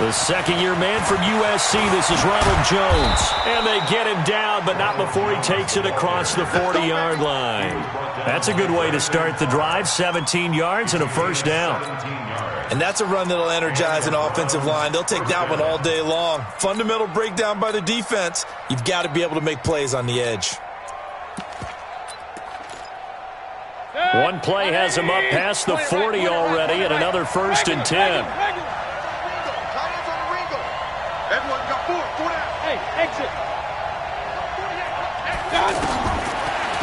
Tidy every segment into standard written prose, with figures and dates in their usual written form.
The second-year man from USC, this is Ronald Jones. And they get him down, but not before he takes it across the 40-yard line. That's a good way to start the drive, 17 yards and a first down. And that's a run that'll energize an offensive line. They'll take that one all day long. Fundamental breakdown by the defense. You've got to be able to make plays on the edge. One play has him up past the 40 already, and another 1st and 10.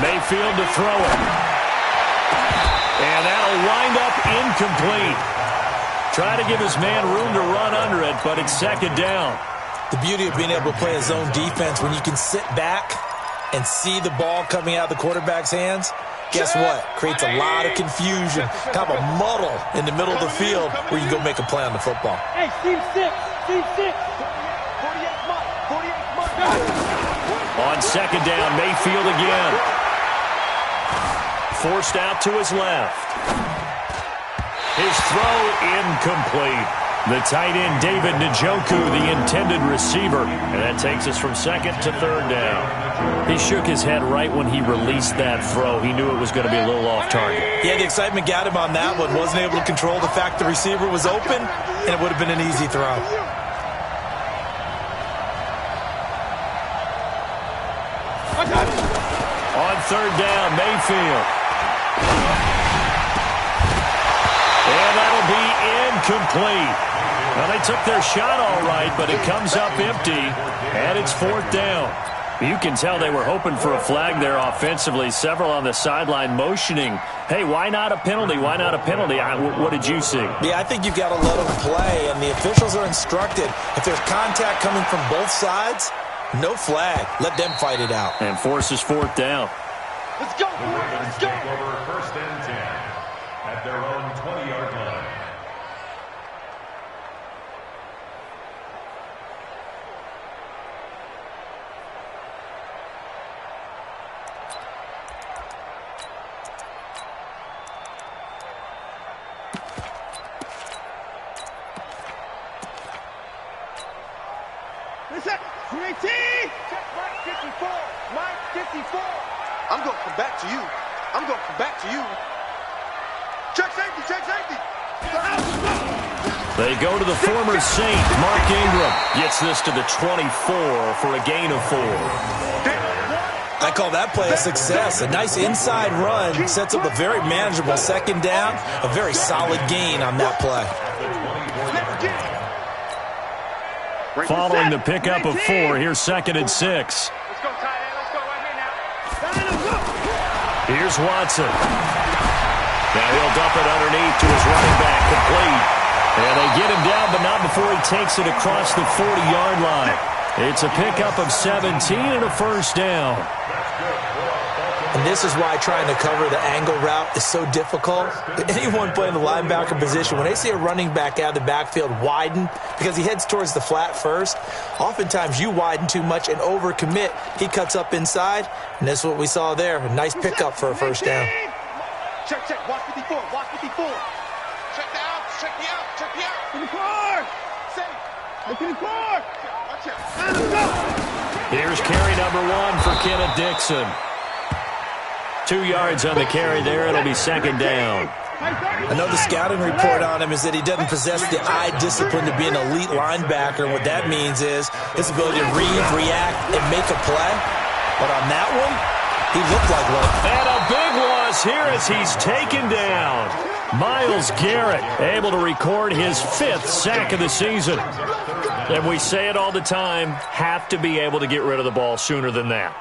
Mayfield to throw it. And that'll wind up incomplete. Try to give his man room to run under it, but it's second down. The beauty of being able to play a zone defense, when you can sit back and see the ball coming out of the quarterback's hands, guess what? Creates a lot of confusion, kind of a muddle in the middle of the field where you can go make a play on the football. Hey, team 6, team 6. 48 On second down, Mayfield again. Forced out to his left. His throw incomplete. The tight end, David Njoku, the intended receiver. And that takes us from second to third down. He shook his head right when he released that throw. He knew it was going to be a little off target. Yeah, the excitement got him on that one. Wasn't able to control the fact the receiver was open, and it would have been an easy throw. On third down, Mayfield. And that'll be incomplete. Well, they took their shot all right, but it comes up empty, and it's fourth down. You can tell they were hoping for a flag there offensively. Several on the sideline motioning, hey, why not a penalty? Why not a penalty? What did you see? Yeah, I think you've got to let them play, and the officials are instructed. If there's contact coming from both sides, no flag. Let them fight it out. And forces fourth down. Let's go. Let's go. First and 10 at their own 20-yard line. Listen, UAT! Check Mike 54. Mike 54. I'm going to come back to you. I'm going to come back to you. Check safety, check safety. They go to the former Saint. Mark Ingram gets this to the 24 for a gain of 4. I call that play a success. A nice inside run sets up a very manageable second down. A very solid gain on that play. Following the pickup of 4, here's second and 6. Let's go, tight end. Let's go right here now. Here's Watson. Now he'll dump it underneath to his running back, complete. And they get him down, but not before he takes it across the 40-yard line. It's a pickup of 17 and a first down. And this is why trying to cover the angle route is so difficult. Anyone playing the linebacker position, when they see a running back out of the backfield widen, because he heads towards the flat first, oftentimes you widen too much and overcommit. He cuts up inside, and that's what we saw there. A nice pickup for a first down. Check, check. Watch 54. Watch 54. Check the out. Check the out. Check the out. 54. Safe. 54. Watch out. Here's carry number 1 for Kenneth Dixon. 2 yards on the carry there. It'll be second down. I know the scouting report on him is that he doesn't possess the eye discipline to be an elite linebacker. What that means is his ability to read, react, and make a play. But on that one, he looked like one. And a big loss here as he's taken down. Myles Garrett able to record his 5th sack of the season. And we say it all the time, have to be able to get rid of the ball sooner than that.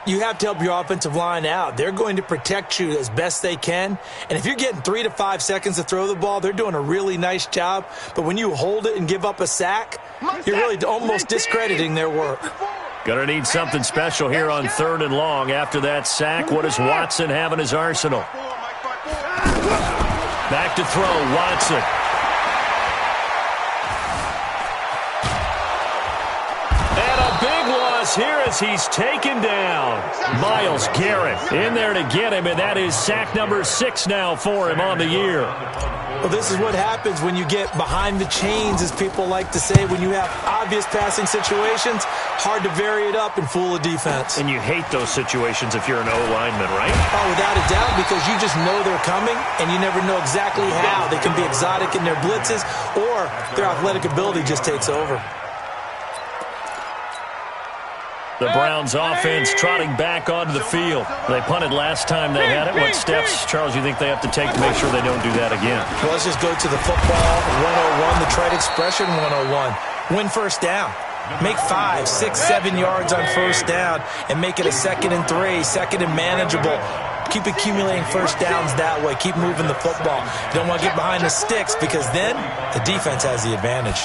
You have to help your offensive line out. They're going to protect you as best they can. And if you're getting 3 to 5 seconds to throw the ball, they're doing a really nice job. But when you hold it and give up a sack, you're really almost discrediting their work. Gonna need something special here on 3rd and long. After that sack, what does Watson have in his arsenal? Back to throw, Watson. And a big loss here as he's taken down. Myles Garrett in there to get him, and that is sack number 6 now for him on the year. Well, this is what happens when you get behind the chains, as people like to say. When you have obvious passing situations, hard to vary it up and fool a defense. And you hate those situations if you're an O-lineman, right? Oh, without a doubt, because you just know they're coming, and you never know exactly how. They can be exotic in their blitzes, or their athletic ability just takes over. The Browns offense trotting back onto the field. They punted last time they had it. What steps, Charles, you think they have to take to make sure they don't do that again? Well, let's just go to the football 101, the trite expression 101. Win first down. Make 5, 6, 7 yards on first down and make it a 2nd and 3, 2nd and manageable. Keep accumulating first downs that way. Keep moving the football. You don't want to get behind the sticks because then the defense has the advantage.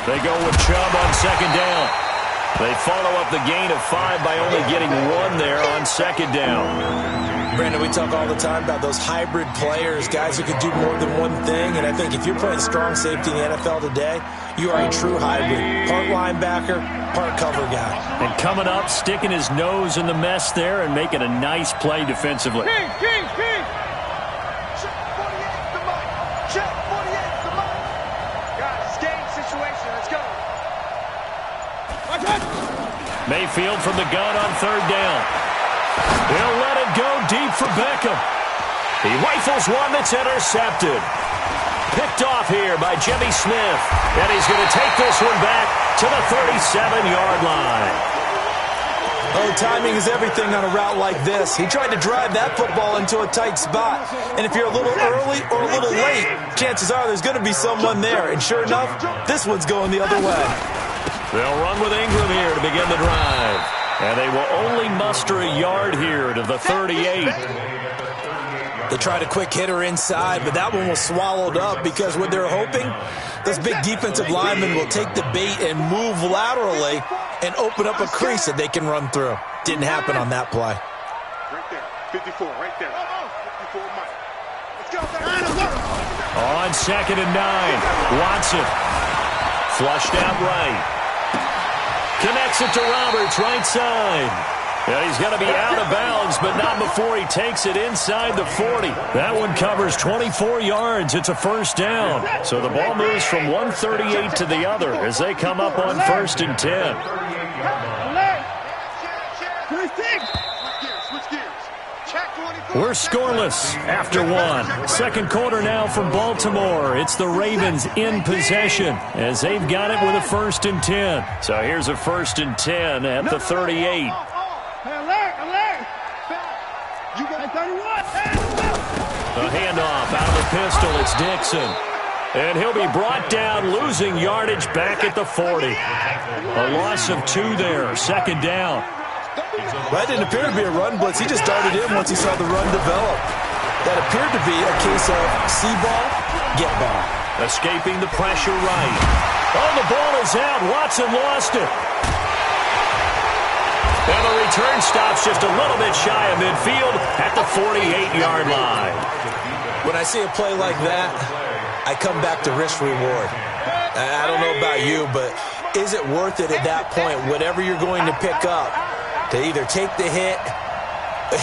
They go with Chubb on 2nd down. They follow up the gain of 5 by only getting 1 there on 2nd down. Brandon, we talk all the time about those hybrid players, guys who can do more than one thing. And I think if you're playing strong safety in the NFL today, you are a true hybrid. Part linebacker, part cover guy. And coming up, sticking his nose in the mess there and making a nice play defensively. King. Check 48 to Mike. Check 48 to Mike. Guys, game situation. Let's go. Mayfield from the gun on 3rd down. He'll let it go deep for Beckham. He rifles one that's intercepted. Picked off here by Jimmy Smith. And he's going to take this one back to the 37-yard line. Oh, timing is everything on a route like this. He tried to drive that football into a tight spot. And if you're a little early or a little late, chances are there's going to be someone there. And sure enough, this one's going the other way. They'll run with Ingram here to begin the drive. And they will only muster a yard here to the 38. They tried a quick hitter inside, but that one was swallowed up because what they're hoping, those big defensive linemen will take the bait and move laterally and open up a crease that they can run through. Didn't happen on that play. Right there. 54, right there. 54, Mike. Let's go. On 2nd and 9, Watson. Flushed out right. Connects it to Roberts, right side. Yeah, he's going to be out of bounds, but not before he takes it inside the 40. That one covers 24 yards. It's a first down. So the ball moves from 138 to the other as they come up on 1st and 10. We're scoreless after 1. Second quarter now from Baltimore. It's the Ravens in possession as they've got it with a 1st and 10. So here's a 1st and 10 at the 38. The handoff out of the pistol. It's Dixon. And he'll be brought down, losing yardage back at the 40. A loss of 2 there. 2nd down. That didn't appear to be a run blitz. He just darted in once he saw the run develop. That appeared to be a case of see ball, get ball. Escaping the pressure right. Oh, the ball is out. Watson lost it. And the return stops just a little bit shy of midfield at the 48-yard line. When I see a play like that, I come back to risk reward. I don't know about you, but is it worth it at that point, whatever you're going to pick up, to either take the hit,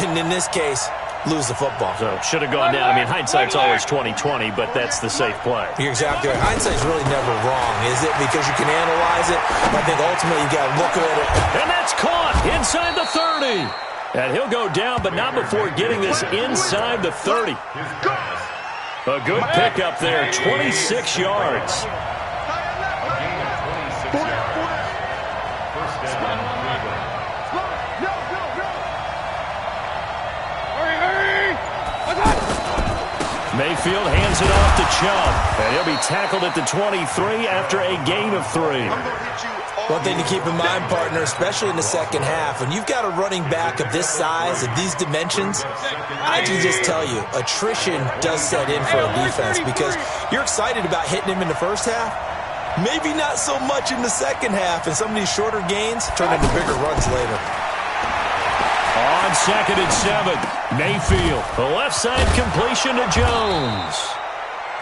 and in this case, lose the football? So should have gone down. I mean, hindsight's always 20/20, but that's the safe play. You're exactly right. Hindsight's really never wrong, is it? Because you can analyze it. I think ultimately you got to look at it. And that's caught inside the 30. And he'll go down, but not before getting this inside the 30. A good pickup there, 26 yards. Mayfield hands it off to Chubb, and he'll be tackled at the 23 after a gain of 3. One thing to keep in mind, partner, especially in the second half, when you've got a running back of this size, of these dimensions, I can just tell you, attrition does set in for a defense because you're excited about hitting him in the first half, maybe not so much in the second half, and some of these shorter gains turn into bigger runs later. On 2nd and 7, Mayfield, the left side completion to Jones.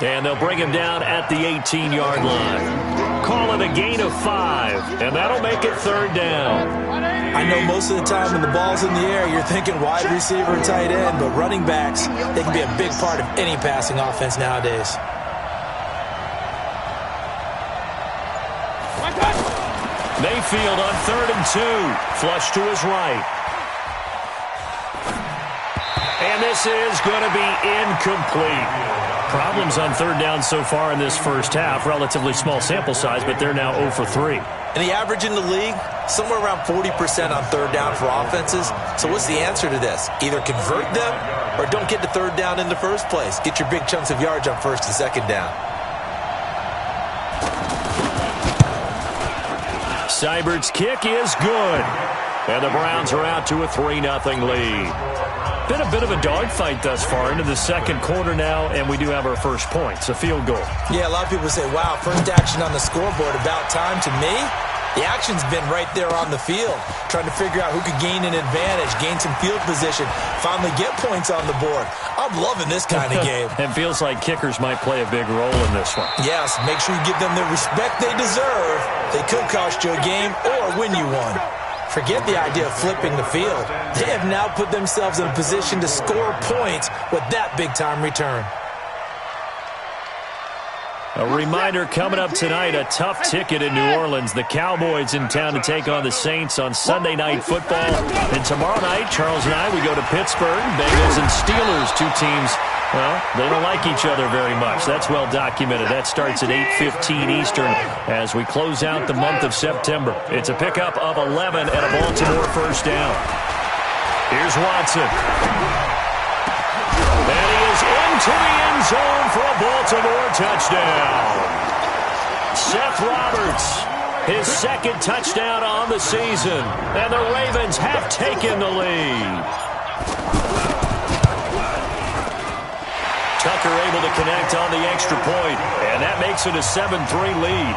And they'll bring him down at the 18-yard line. Call it a gain of 5, and that'll make it 3rd down. I know most of the time when the ball's in the air, you're thinking wide receiver, tight end, but running backs, they can be a big part of any passing offense nowadays. Mayfield on 3rd and 2. Flush to his right. And this is going to be incomplete. Problems on 3rd down so far in this first half. Relatively small sample size, but they're now 0 for 3. And the average in the league, somewhere around 40% on 3rd down for offenses. So what's the answer to this? Either convert them or don't get to 3rd down in the first place. Get your big chunks of yards on 1st and 2nd down. Seibert's kick is good. And the Browns are out to a 3-0 lead. Been a bit of a dogfight thus far into the 2nd quarter now, and we do have our first point. It's a field goal. Yeah, a lot of people say, wow, first action on the scoreboard, about time. To me, the action's been right there on the field, trying to figure out who could gain an advantage, gain some field position, finally get points on the board. I'm loving this kind of game. It feels like kickers might play a big role in this one. Yes, make sure you give them the respect they deserve. They could cost you a game or win you one. Forget the idea of flipping the field. They have now put themselves in a position to score points with that big-time return. A reminder coming up tonight, a tough ticket in New Orleans. The Cowboys in town to take on the Saints on Sunday Night Football. And tomorrow night, Charles and I, we go to Pittsburgh. Bengals and Steelers, two teams, well, they don't like each other very much. That's well documented. That starts at 8:15 Eastern as we close out the month of September. It's a pickup of 11 and a Baltimore first down. Here's Watson. And he is into the end zone for a Baltimore touchdown. Seth Roberts, his 2nd touchdown on the season. And the Ravens have taken the lead. Tucker able to connect on the extra point, and that makes it a 7-3 lead.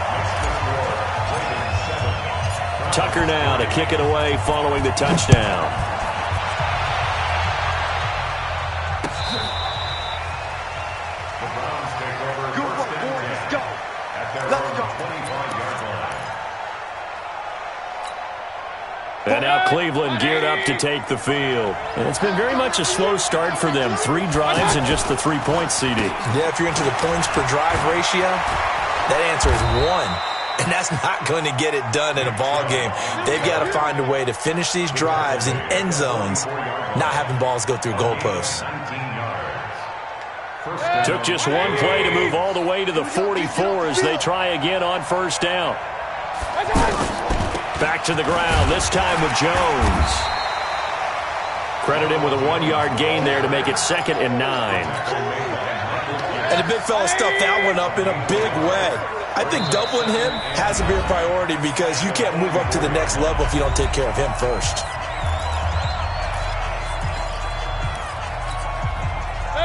Tucker now to kick it away following the touchdown. And now Cleveland geared up to take the field. And it's been very much a slow start for them. 3 drives and just the 3 points, CD. Yeah, if you're into the points per drive ratio, that answer is 1. And that's not going to get it done in a ball game. They've got to find a way to finish these drives in end zones, not having balls go through goalposts. Took just one play to move all the way to the 44 as they try again on first down. Back to the ground, this time with Jones. Credit him with a 1-yard gain there to make it 2nd and 9. And the big fella stuffed that one up in a big way. I think doubling him has to be a priority because you can't move up to the next level if you don't take care of him first.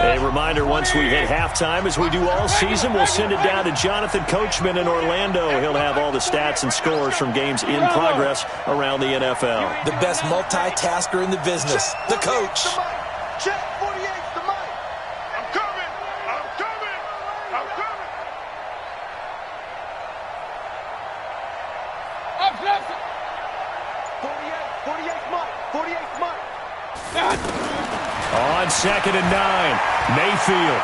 A reminder, once we hit halftime, as we do all season, we'll send it down to Jonathan Coachman in Orlando. He'll have all the stats and scores from games in progress around the NFL. The best multitasker in the business, the coach. Check 48's the mic. I'm coming. I'm coming. I'm coming. I'm flexing. 48's Mike. 48's Mike. On 2nd and 9, Mayfield.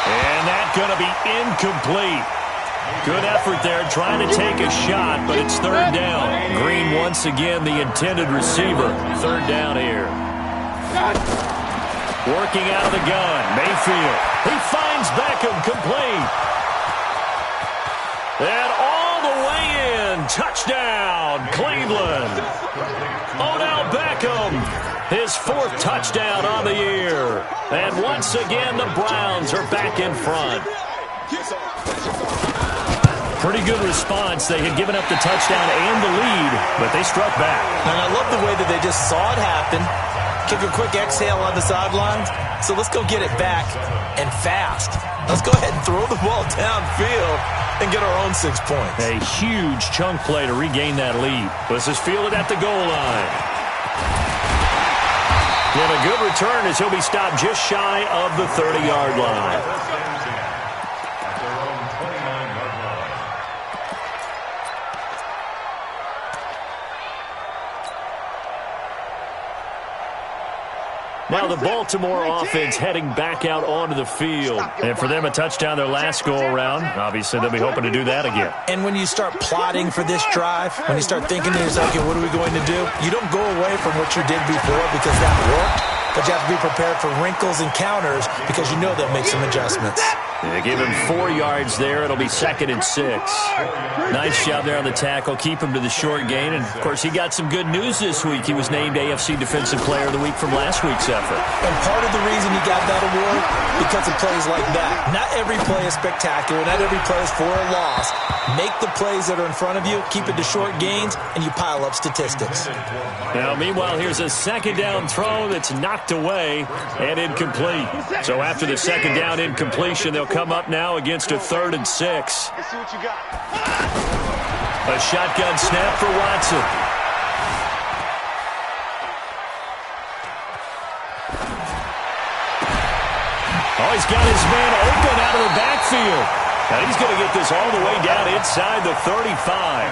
And that's going to be incomplete. Good effort there trying to take a shot, but it's 3rd down. Green once again the intended receiver. 3rd down here. Working out of the gun, Mayfield. He finds Beckham complete. And all the way in. Touchdown, Cleveland. Odell Beckham, his 4th touchdown on the year. And once again, the Browns are back in front. Pretty good response. They had given up the touchdown and the lead, but they struck back. And I love the way that they just saw it happen, kick a quick exhale on the sidelines. So let's go get it back and fast. Let's go ahead and throw the ball downfield and get our own 6 points. A huge chunk play to regain that lead. This is fielded at the goal line. And a good return as he'll be stopped just shy of the 30-yard line. At their own 29-yard line. Now the Baltimore offense heading back out onto the field. And for them, a touchdown their last go-around. Obviously, they'll be hoping to do that again. And when you start plotting for this drive, when you start thinking to yourself, okay, what are we going to do? You don't go away from what you did before because that worked. But you have to be prepared for wrinkles and counters because you know they'll make some adjustments. They give him 4 yards there. It'll be 2nd and 6. Nice job there on the tackle. Keep him to the short gain. And, of course, he got some good news this week. He was named AFC Defensive Player of the Week from last week's effort. And part of the reason he got that award, because of plays like that. Not every play is spectacular. Not every play is for a loss. Make the plays that are in front of you, keep it to short gains, and you pile up statistics. Now, meanwhile, here's a 2nd down throw that's knocked away and incomplete. So after the 2nd down incompletion, they'll come up now against a 3rd and 6. Let's see what you got. A shotgun snap for Watson. Oh, he's got his man open out of the backfield. And he's going to get this all the way down inside the 35.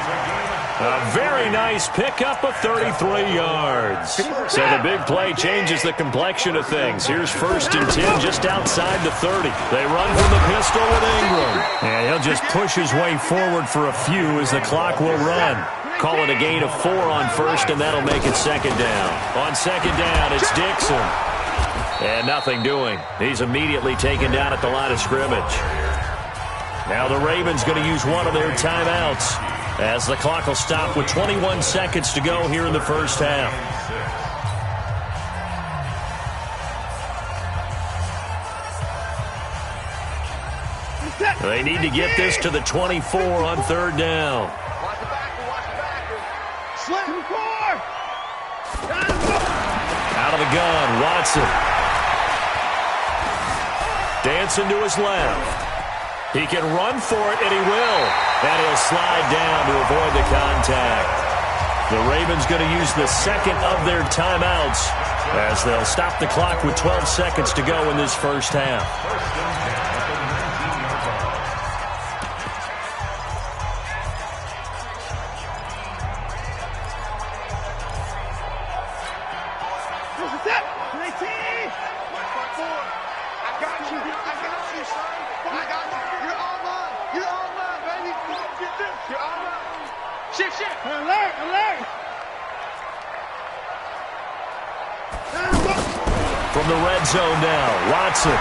A very nice pickup of 33 yards. So the big play changes the complexion of things. Here's 1st and 10 just outside the 30. They run from the pistol with Ingram. And he'll just push his way forward for a few as the clock will run. Call it a gain of 4 on 1st, and that'll make it 2nd down. On 2nd down, it's Dixon. And nothing doing. He's immediately taken down at the line of scrimmage. Now the Ravens going to use one of their timeouts as the clock will stop with 21 seconds to go here in the first half. They need to get this to the 24 on 3rd down. Watch the backer. Slip. 4. Out of the gun, Watson. Dancing to his left. He can run for it, and he will. And he'll slide down to avoid the contact. The Ravens going to use the 2nd of their timeouts as they'll stop the clock with 12 seconds to go in this first half. From the red zone now, Watson.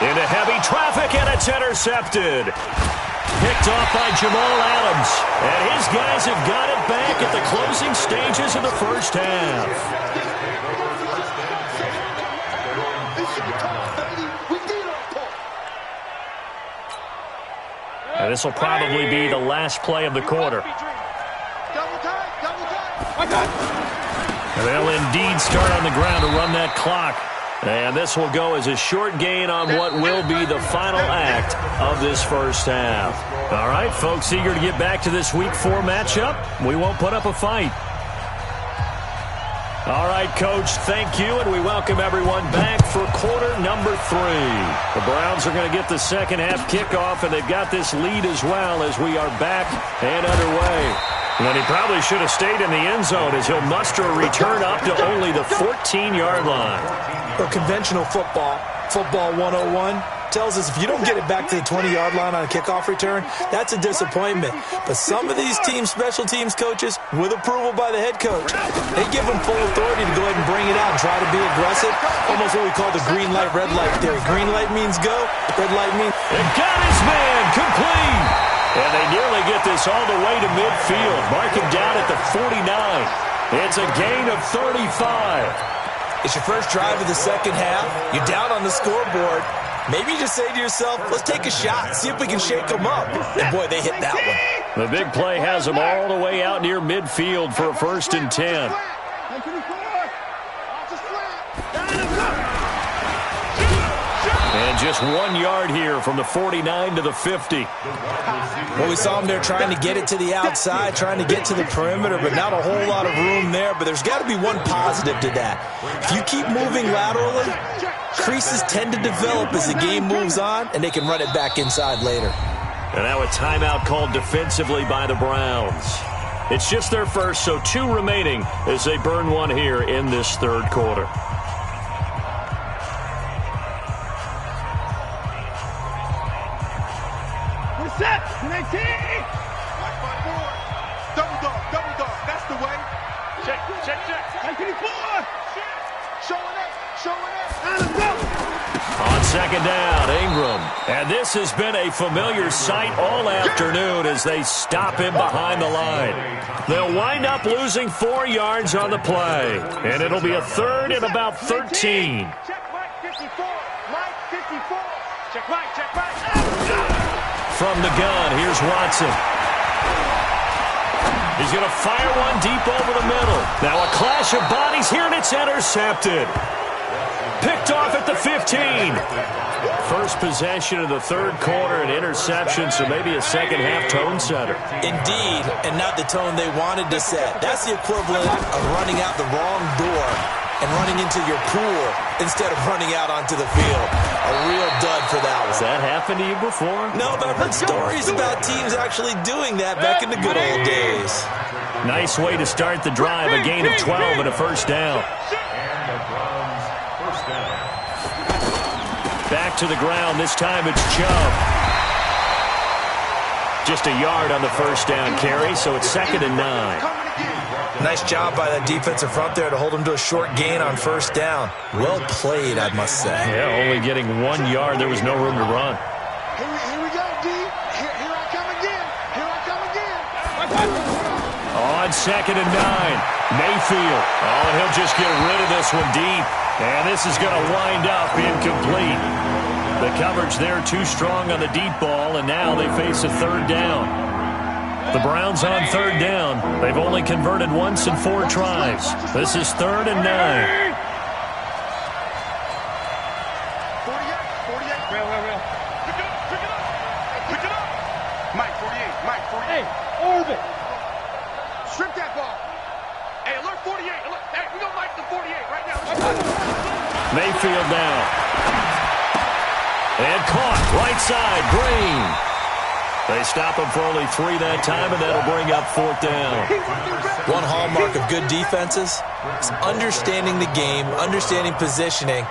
Into heavy traffic, and it's intercepted. Picked off by Jamal Adams. And his guys have got it back at the closing stages of the first half. And this will probably be the last play of the quarter. And they'll indeed start on the ground to run that clock. And this will go as a short gain on what will be the final act of this first half. All right, folks, eager to get back to this Week 4 matchup. We won't put up a fight. All right, Coach, thank you, and we welcome everyone back for quarter number 3. The Browns are going to get the second half kickoff, and they've got this lead as well as we are back and underway. And he probably should have stayed in the end zone as he'll muster a return up to only the 14-yard line. Or conventional football 101, tells us if you don't get it back to the 20-yard line on a kickoff return, that's a disappointment. But some of these teams, special teams coaches, with approval by the head coach, they give them full authority to go ahead and bring it out and try to be aggressive, almost what we call the green light, red light theory. Green light means go, red light means... They got his man complete. And they nearly get this all the way to midfield. Mark him down at the 49. It's a gain of 35. It's your first drive of the second half. You're down on the scoreboard. Maybe you just say to yourself, let's take a shot, see if we can shake them up. And, boy, they hit that one. The big play has them all the way out near midfield for a 1st and 10. And Just 1 yard here from the 49 to the 50. Well, we saw him there trying to get it to the outside, trying to get to the perimeter, but not a whole lot of room there. But there's got to be one positive to that. If you keep moving laterally, creases tend to develop as the game moves on, and they can run it back inside later. And now a timeout called defensively by the Browns. It's just their first, so 2 remaining as they burn one here in this third quarter. Set, 19. Double dog, that's the way. Check. 94. Showing up. On second down, Ingram. And this has been a familiar sight all afternoon as they stop him behind the line. They'll wind up losing 4 yards on the play. And it'll be a third and about 13. Check Mike 54. Mike 54. Check Mike. From the gun, here's Watson. He's going to fire one deep over the middle. Now a clash of bodies here, and it's intercepted. Picked off at the 15. First possession of the third quarter, an interception, so maybe a second-half tone setter. Indeed, and not the tone they wanted to set. That's the equivalent of running out the wrong door and running into your pool instead of running out onto the field. A real dud for that one. Has that happened to you before? No, but I've heard stories about teams actually doing that back in the good old days. Nice way to start the drive, a gain of 12 and a first down. Back to the ground, this time it's Chubb. Just a yard on the first down carry, so it's 2nd and 9. Nice job by that defensive front there to hold him to a short gain on first down. Well played, I must say. Yeah, only getting 1 yard. There was no room to run. Here we go, D. Here I come again. On 2nd and 9, Mayfield. Oh, and he'll just get rid of this one deep. And this is going to wind up incomplete. The coverage there too strong on the deep ball, and now they face a third down. The Browns on third down. They've only converted once in 4 tries. This is 3rd and 9. 48. Real. Pick it up. Mike, 48. Hey, orbit. Strip that ball. Hey, alert 48. Hey, we gonna Mike the 48 right now. Mayfield now. And caught. Right side. Green. They stop him for only 3 that time, and that'll bring up 4th down. One hallmark of good defenses is understanding the game, understanding positioning,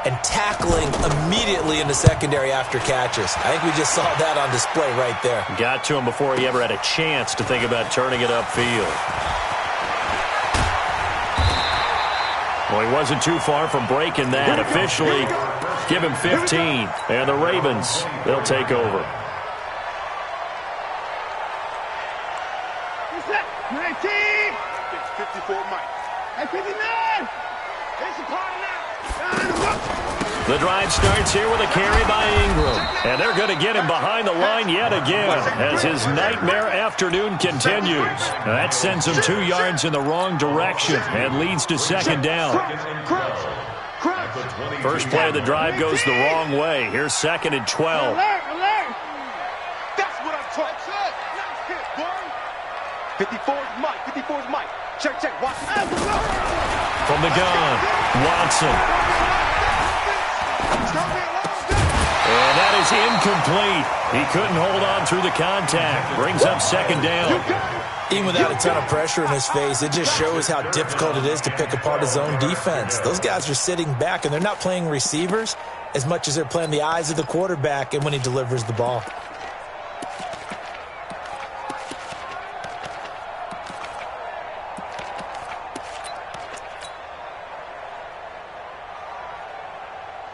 and tackling immediately in the secondary after catches. I think we just saw that on display right there. Got to him before he ever had a chance to think about turning it upfield. Well, he wasn't too far from breaking that. Officially, give him 15. And the Ravens, they'll take over. 19. 54 Mike. At 59. It's a party now. The drive starts here with a carry by Ingram. And they're going to get him behind the line yet again as his nightmare afternoon continues. That sends him 2 yards in the wrong direction and leads to 2nd down. First play of the drive goes the wrong way. Here's 2nd and 12. That's what I'm talking about. 54's Mike. Check. Watson. From the gun, Watson. And that is incomplete. He couldn't hold on through the contact. Brings up 2nd down. Even without a ton of pressure in his face, it just shows how difficult it is to pick apart his own defense. Those guys are sitting back, and they're not playing receivers as much as they're playing the eyes of the quarterback and when he delivers the ball.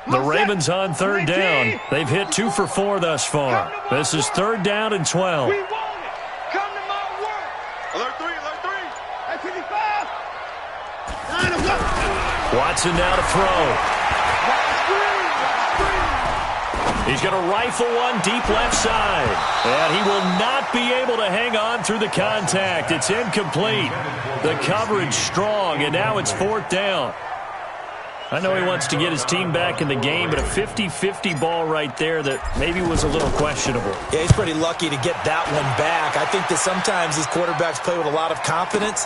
The Ravens on 3rd down. They've hit 2 for 4 thus far. This is 3rd down and 12. We want it. Come to my work. Alert 3. At 55. Watson now to throw. He's going to rifle one deep left side. And he will not be able to hang on through the contact. It's incomplete. The coverage strong, and now it's 4th down. I know he wants to get his team back in the game, but a 50-50 ball right there that maybe was a little questionable. Yeah, he's pretty lucky to get that one back. I think that sometimes these quarterbacks play with a lot of confidence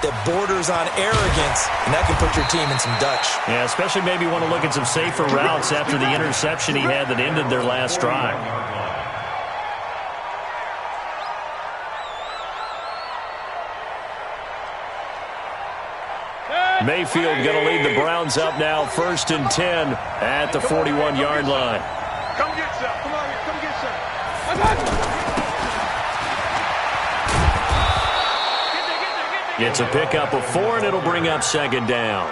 that borders on arrogance, and that can put your team in some Dutch. Yeah, especially maybe want to look at some safer routes after the interception he had that ended their last drive. Mayfield going to lead the Browns up now, 1st and 10 at the 41-yard line. Come get some. Come on, come get some. It's a pickup of 4, and it'll bring up 2nd down.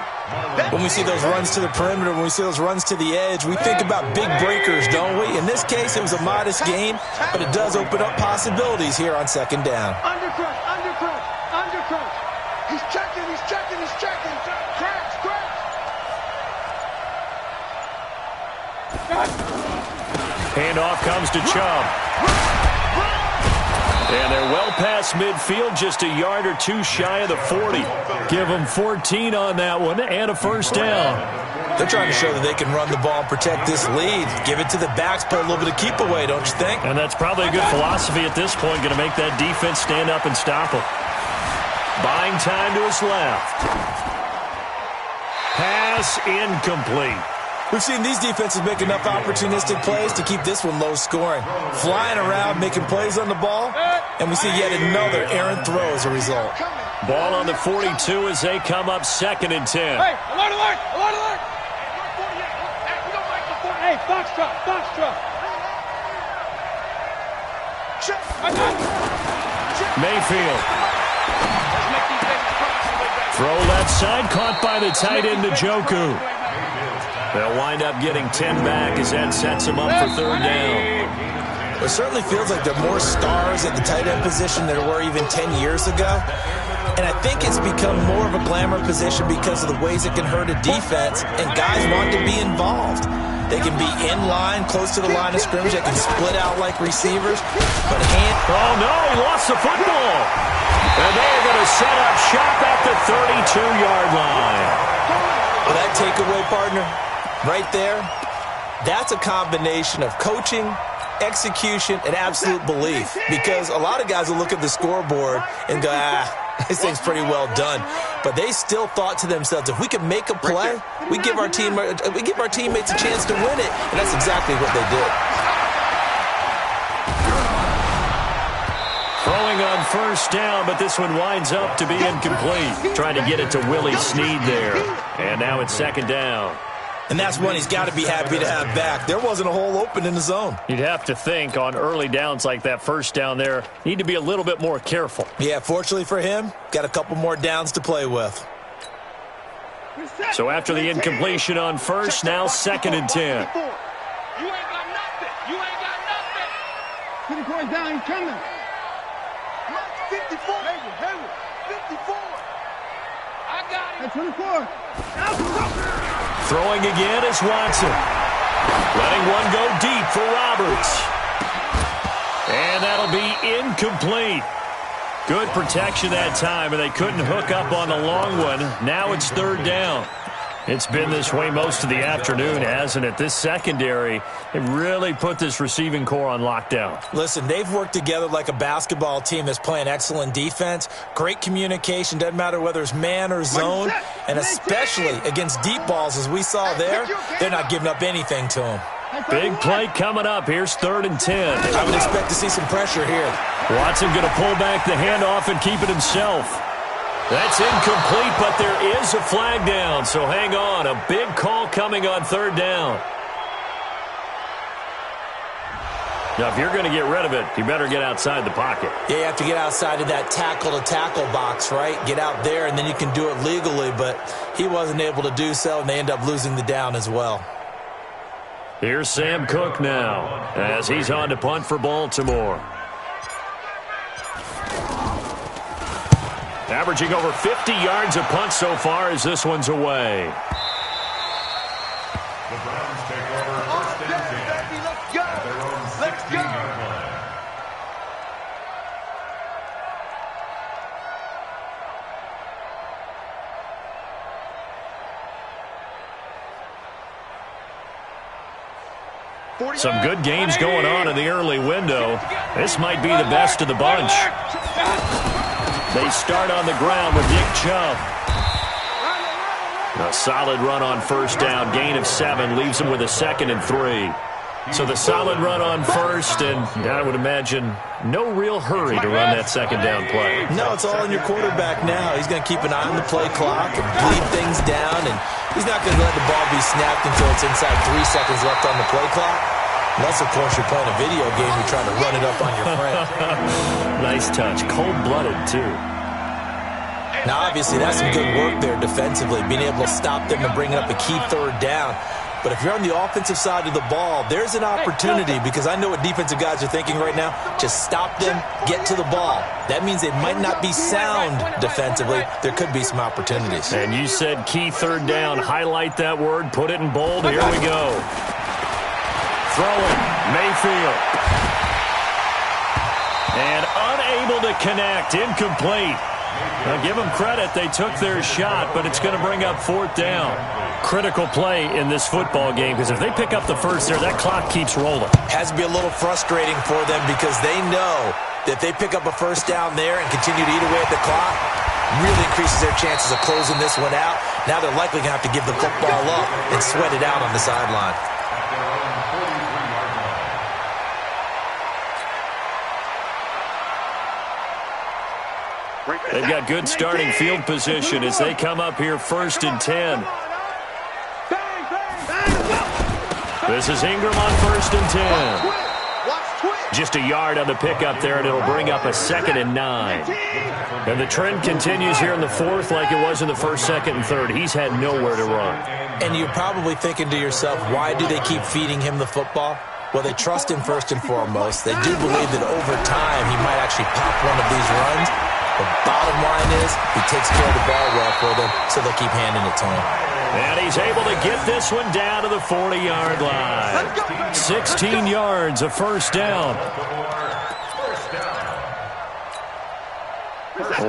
When we see those runs to the perimeter, when we see those runs to the edge, we think about big breakers, don't we? In this case, it was a modest gain, but it does open up possibilities here on 2nd down. Undercrush, undercrush, undercrush. He's checking, he's checking, he's checking. Crash, crash. Handoff comes to Chubb. And they're well past midfield, just a yard or two shy of the 40. Give them 14 on that one and a 1st down. They're trying to show that they can run the ball and protect this lead. Give it to the backs, play a little bit of keep away, don't you think? And that's probably a good philosophy at this point, going to make that defense stand up and stop them. Buying time to his left. Pass incomplete. We've seen these defenses make enough opportunistic plays to keep this one low scoring. Flying around, making plays on the ball, and we see yet another errant throw as a result. Ball on the 42 as they come up 2nd and 10. Hey, alert, alert, alert, alert. Hey, we don't like the 40. Hey, Foxtrot, Foxtrot. Mayfield. Throw left side, caught by the tight end, Njoku. They'll wind up getting 10 back as that sets them up for 3rd down. It certainly feels like there are more stars at the tight end position than there were even 10 years ago. And I think it's become more of a glamour position because of the ways it can hurt a defense, and guys want to be involved. They can be in line, close to the line of scrimmage. They can split out like receivers. But oh, no, he lost the football. And they're going to set up shop at the 32-yard line. Well, that takeaway, partner, right there, that's a combination of coaching, execution, and absolute belief. Because a lot of guys will look at the scoreboard and go, this thing's pretty well done. But they still thought to themselves, if we can make a play, we give our teammates a chance to win it. And that's exactly what they did. Throwing on 1st down, but this one winds up to be incomplete. Trying to get it to Willie Snead there. And now it's 2nd down. And that's one he's got to be happy to have back. There wasn't a hole open in the zone. You'd have to think on early downs like that 1st down there, need to be a little bit more careful. Yeah, fortunately for him, got a couple more downs to play with. So after the incompletion on 1st, now 2nd and 10. You ain't got nothing. You ain't got nothing. 24 down, he's coming. 54. 54. I got it. 24. Throwing again is Watson. Letting one go deep for Roberts. And that'll be incomplete. Good protection that time, and they couldn't hook up on the long one. Now it's 3rd down. It's been this way most of the afternoon, hasn't it? This secondary, it really put this receiving core on lockdown. Listen, they've worked together like a basketball team that's playing excellent defense. Great communication, doesn't matter whether it's man or zone. And especially against deep balls, as we saw there, they're not giving up anything to them. Big play coming up. Here's 3rd and 10. I would expect to see some pressure here. Watson going to pull back the handoff and keep it himself. That's incomplete, but there is a flag down, so hang on. A big call coming on 3rd down. Now, if you're going to get rid of it, you better get outside the pocket. Yeah, you have to get outside of that tackle-to-tackle box, right? Get out there, and then you can do it legally, but he wasn't able to do so, and they end up losing the down as well. Here's Sam Cook now, as he's on to punt for Baltimore. Averaging over 50 yards a punt so far as this one's away. The Browns take over 1st and 10 at their own 16-yard line. Some good games going on in the early window. This might be the best of the bunch. They start on the ground with Nick Chubb. A solid run on first down. Gain of 7 leaves him with a 2nd and 3. So the solid run on first, and I would imagine no real hurry to run that 2nd down play. No, it's all on your quarterback now. He's going to keep an eye on the play clock and bleed things down, and he's not going to let the ball be snapped until it's inside 3 seconds left on the play clock. Unless, of course, you're playing a video game, you're trying to run it up on your friend. Nice touch. Cold-blooded, too. Now, obviously, that's some good work there defensively, being able to stop them and bring up a key 3rd down. But if you're on the offensive side of the ball, there's an opportunity, because I know what defensive guys are thinking right now. Just stop them, get to the ball. That means they might not be sound defensively. There could be some opportunities. And you said key 3rd down. Highlight that word. Put it in bold. Here we go. Throwing. Mayfield. And unable to connect. Incomplete. Now, give them credit. They took their shot, but it's going to bring up 4th down. Critical play in this football game, because if they pick up the first there, that clock keeps rolling. Has to be a little frustrating for them, because they know that if they pick up a first down there and continue to eat away at the clock, really increases their chances of closing this one out. Now they're likely going to have to give the football up and sweat it out on the sideline. They've got good starting field position as they come up here 1st and 10. This is Ingram on 1st and 10. Just a yard on the pickup there, and it'll bring up a 2nd and 9. And the trend continues here in the 4th like it was in the 1st, 2nd, and 3rd. He's had nowhere to run. And you're probably thinking to yourself, why do they keep feeding him the football? Well, they trust him first and foremost. They do believe that over time he might actually pop one of these runs. The bottom line is he takes care of the ball well for them, so they'll keep handing it to him. And he's able to get this one down to the 40-yard line. 16 yards, a first down.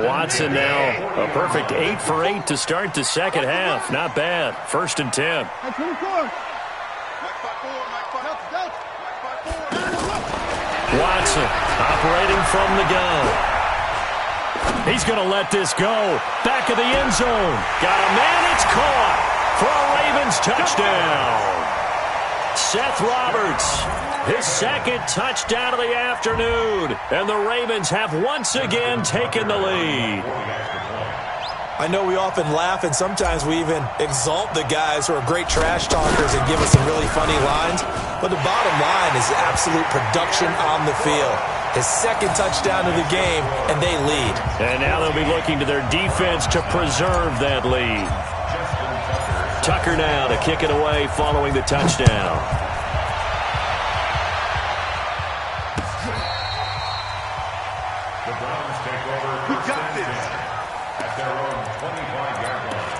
Watson now a perfect 8 for 8 to start the second half. Not bad. 1st and 10. Watson operating from the gun. He's going to let this go. Back of the end zone. Got a man. It's caught for a Ravens touchdown. Seth Roberts, his 2nd touchdown of the afternoon. And the Ravens have once again taken the lead. I know we often laugh, and sometimes we even exalt the guys who are great trash talkers and give us some really funny lines. But the bottom line is absolute production on the field. His 2nd touchdown of the game, and they lead. And now they'll be looking to their defense to preserve that lead. Tucker now to kick it away following the touchdown. The Browns take over first and 10 at their own 25-yard line.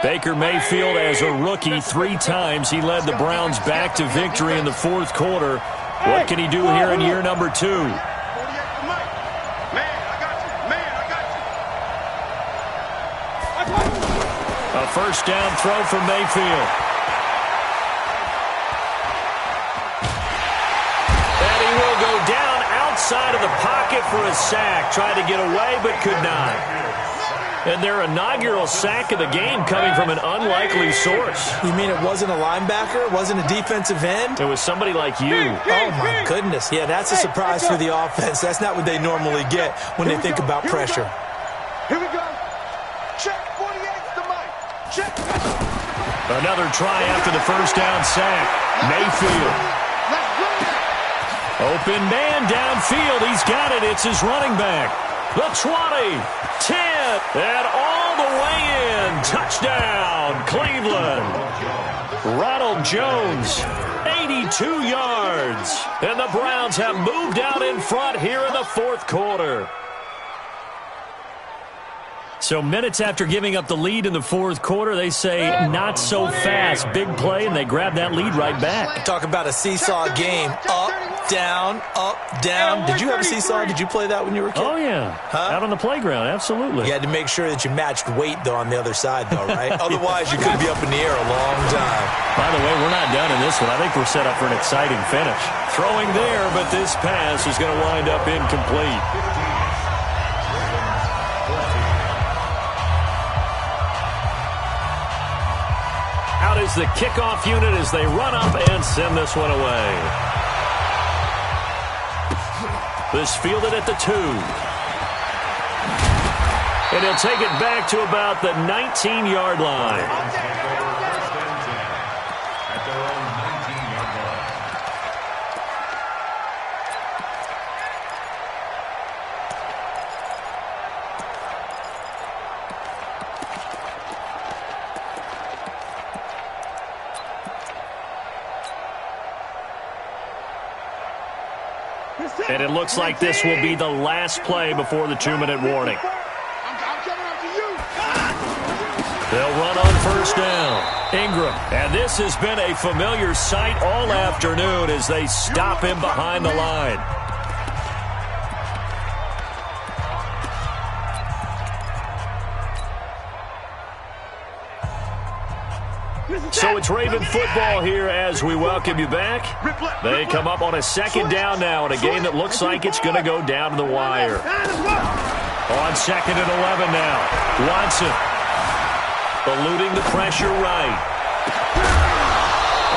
Baker Mayfield, as a rookie, 3 times he led the Browns back to victory in the 4th quarter. What can he do here in year number 2? A first down throw from Mayfield. And he will go down outside of the pocket for a sack. Tried to get away, but could not. And their inaugural sack of the game coming from an unlikely source. You mean it wasn't a linebacker? It wasn't a defensive end? It was somebody like you. Oh, my goodness. Yeah, that's a surprise for the offense. That's not what they normally get when they think about pressure. Here we go. Check 48's the mic. Check. Another try after the first down sack. Mayfield. Open man downfield. He's got it. It's his running back. The 20, 10, and all the way in. Touchdown, Cleveland. Ronald Jones, 82 yards. And the Browns have moved out in front here in the 4th quarter. So minutes after giving up the lead in the fourth quarter, they say not so fast. Big play, and they grab that lead right back. Talk about a seesaw game. Up, down, up, down. Did you have a seesaw? Did you play that when you were a kid? Oh, yeah. Huh? Out on the playground, absolutely. You had to make sure that you matched weight, though, on the other side, though, right? Otherwise, you could be up in the air a long time. By the way, we're not done in this one. I think we're set up for an exciting finish. Throwing there, but this pass is going to wind up incomplete. Out is the kickoff unit as they run up and send this one away. This fielded at the 2. And he'll take it back to about the 19-yard line. And it looks like this will be the last play before the 2-minute warning. They'll run on first down. Ingram. And this has been a familiar sight all afternoon as they stop him behind the line. So it's Raven football here as we welcome you back. They come up on a second down now in a game that looks like it's going to go down to the wire. On 2nd and 11 now. Watson eluding the pressure right.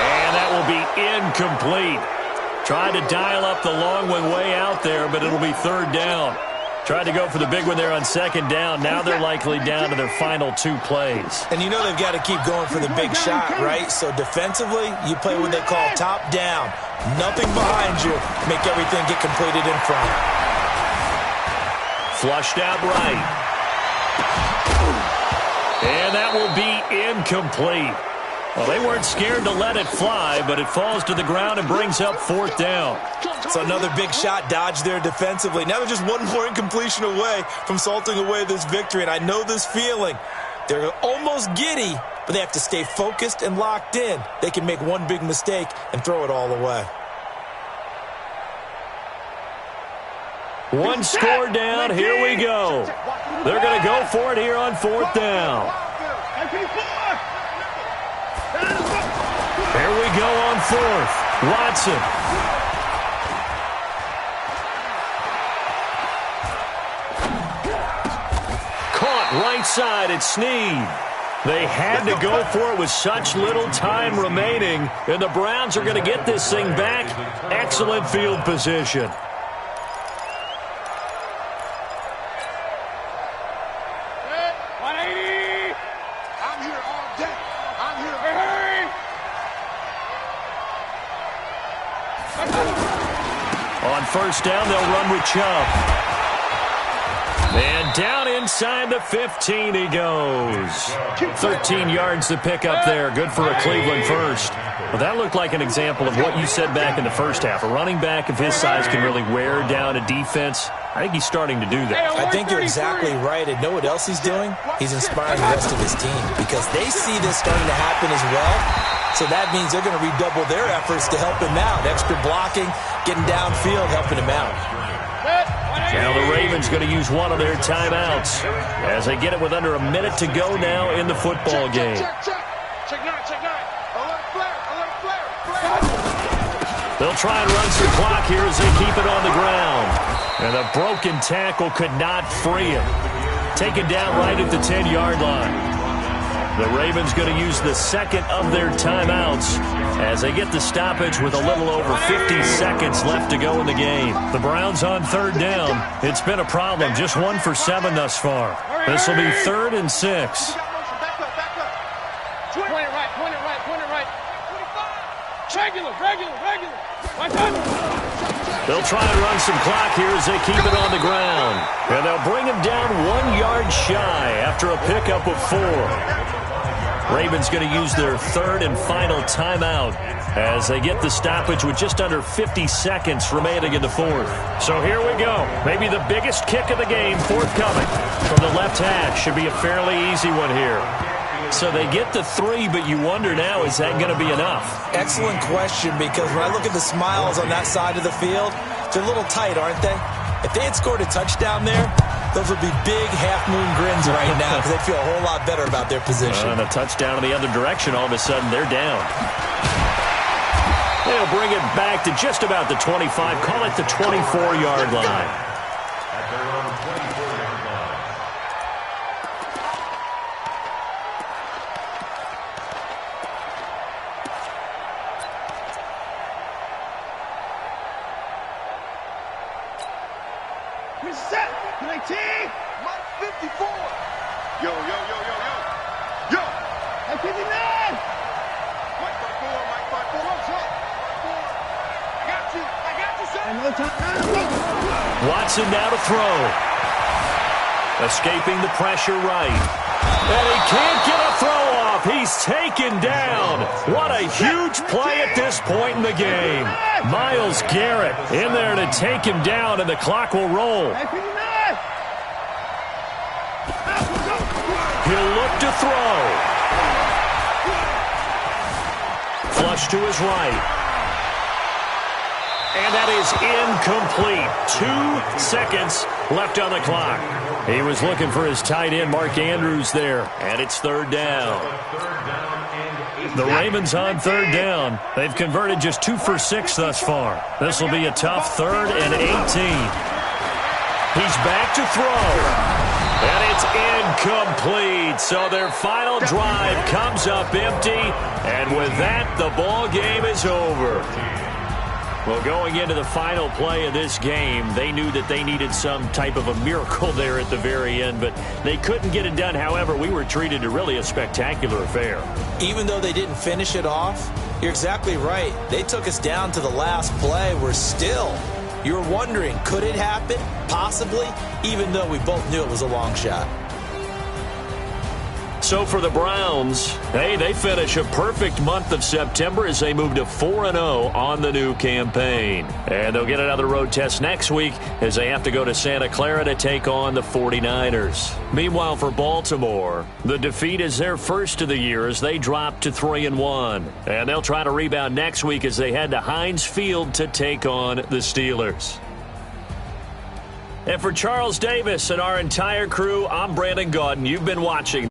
And that will be incomplete. Trying to dial up the long one way out there, but it'll be 3rd down. Tried to go for the big one there on 2nd down. Now they're likely down to their final 2 plays. And you know they've got to keep going for the big shot, right? So defensively, you play what they call top down. Nothing behind you. Make everything get completed in front. Flushed out right. And that will be incomplete. Well, they weren't scared to let it fly, but it falls to the ground and brings up 4th down. So another big shot dodged there defensively. Now they're just one more incompletion away from salting away this victory. And I know this feeling. They're almost giddy, but they have to stay focused and locked in. They can make one big mistake and throw it all away. One score down. Here we go. They're going to go for it here on 4th down. Here we go on 4th. Watson. Caught right side at Snead. They had to go for it with such little time remaining, and the Browns are going to get this thing back. Excellent field position. On first down, they'll run with Chubb. And down inside the 15 he goes. 13 yards to pick up there. Good for a Cleveland first. Well, that looked like an example of what you said back in the first half. A running back of his size can really wear down a defense. I think he's starting to do that. I think you're exactly right. And know what else he's doing? He's inspiring the rest of his team because they see this starting to happen as well. So that means they're going to redouble their efforts to help him out. Extra blocking, getting downfield, helping him out. Now the Ravens going to use one of their timeouts as they get it with under a minute to go now in the football game. They'll try and run some clock here as they keep it on the ground. And a broken tackle could not free him. Taken down right at the 10-yard line. The Ravens going to use the second of their timeouts as they get the stoppage with a little over 50 seconds left to go in the game. The Browns on 3rd down. It's been a problem. Just 1 for 7 thus far. This will be 3rd and 6. Point it right. Regular. They'll try and run some clock here as they keep it on the ground. And they'll bring him down 1 yard shy after a pickup of 4. Ravens going to use their third and final timeout as they get the stoppage with just under 50 seconds remaining in the fourth. So here we go. Maybe the biggest kick of the game forthcoming from the left hash. Should be a fairly easy one here. So they get the 3, but you wonder now, is that going to be enough? Excellent question, because when I look at the smiles on that side of the field, they're a little tight, aren't they? If they had scored a touchdown there, those would be big half-moon grins right now because they'd feel a whole lot better about their position. And a touchdown in the other direction, all of a sudden they're down. They'll bring it back to just about the 25, call it the 24-yard line. At their own 24-yard line. Reset. 19. Mike 54. Yo, yo, yo, yo, yo. Yo. Mike 59. Mike 54. Mike 54. What's up? I got you. I got you, son. No time. Watson now to throw. Escaping the pressure right. And he can't get a throw off. He's taken down. What a huge play at this point in the game. Myles Garrett in there to take him down, and the clock will roll. He'll look to throw. Flush to his right. And that is incomplete. 2 seconds left on the clock. He was looking for his tight end, Mark Andrews, there. And it's third down. The Ravens on third down. They've converted just 2 for 6 thus far. This will be a tough 3rd and 18. He's back to throw. And it's incomplete. So their final drive comes up empty. And with that, the ball game is over. Well, going into the final play of this game, they knew that they needed some type of a miracle there at the very end, but they couldn't get it done. However, we were treated to really a spectacular affair. Even though they didn't finish it off, you're exactly right. They took us down to the last play. We're still, you were wondering, could it happen? Possibly, even though we both knew it was a long shot. So for the Browns, hey, they finish a perfect month of September as they move to 4-0 on the new campaign. And they'll get another road test next week as they have to go to Santa Clara to take on the 49ers. Meanwhile, for Baltimore, the defeat is their first of the year as they drop to 3-1. And they'll try to rebound next week as they head to Heinz Field to take on the Steelers. And for Charles Davis and our entire crew, I'm Brandon Gaudin. You've been watching